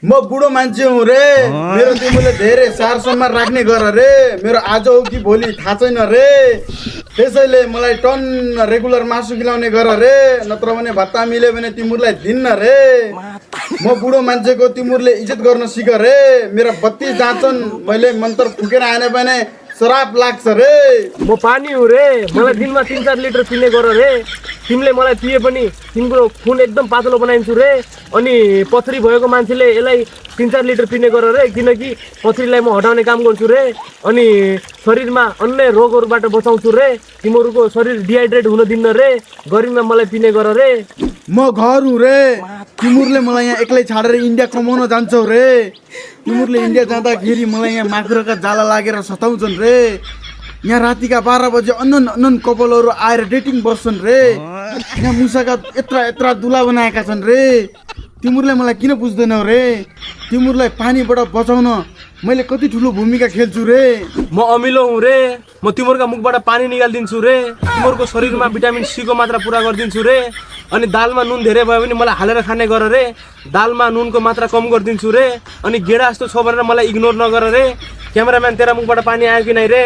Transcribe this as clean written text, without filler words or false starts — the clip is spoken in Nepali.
म बुढो मान्छे हुँ रे, मेरो तिमीले धेरै सार सम्मान राख्ने गर रे, मेरो आज हो कि भोलि थाहा छैन रे। त्यसैले मलाई टन्न रेगुलर मासु खिलाउने गर रे, नत्र भने भत्ता मिल्यो भने तिमीलाई दिन्न रे। म बुढो मान्छेको तिमीले इज्जत गर्न सिक रे, मेरा बत्ती जाँछन्, मैले मन्त्र फुकेर आएन भने श्राप लाग्छ रे। म पानी हो रे, मलाई दिनमा 3-4 लिटर पिने गर रे। तिमीले मलाई पिए पनि तिम्रो खुन एकदम पातलो बनाइदिन्छु रे। अनि पथरी भएको मान्छेले यसलाई 3-4 लिटर पिने गर रे, किनकि पथरीलाई म हटाउने काम गर्छु रे। अनि शरीरमा अन्य रोगहरूबाट बचाउँछु रे, तिमीहरूको शरीर डिहाइड्रेट हुन दिन्न रे। गर्मीमा मलाई पिने गर रे। म घर हुँ रे, तिमीहरूले मलाई यहाँ एक्लै छाडेर इन्डिया कमाउन जान्छौ रे। तिमीहरूले इन्डिया जाँदाखेरि मलाई यहाँ माकुराका जाला लागेर सताउँछन् रे। यहाँ रातिका 12 बजे अनन कपालहरू आएर डेटिङ बस्छन् रे। यहाँ मुसाका यत्रा दुला बनाएका छन् रे। तिमीहरूले मलाई किन बुझ्दैनौ रे? तिमीहरूलाई पानीबाट बचाउन मैले कति ठुलो भूमिका खेल्छु रे। म अमिलो हुँ रे, म तिमीहरूका मुखबाट पानी निकालिदिन्छु रे। तिमीहरूको शरीरमा भिटामिन सी को मात्रा पुरा गरिदिन्छु रे। अनि दालमा नुन धेरै भयो भने मलाई हालेर खाने गर रे। दालमा नुनको मात्रा कम गरिदिन्छु रे। अनि गेडा जस्तो छ भनेर मलाई इग्नोर नगर रे। क्यामेराम्यान तेरा मुखबाट पानी आयो कि नै रे?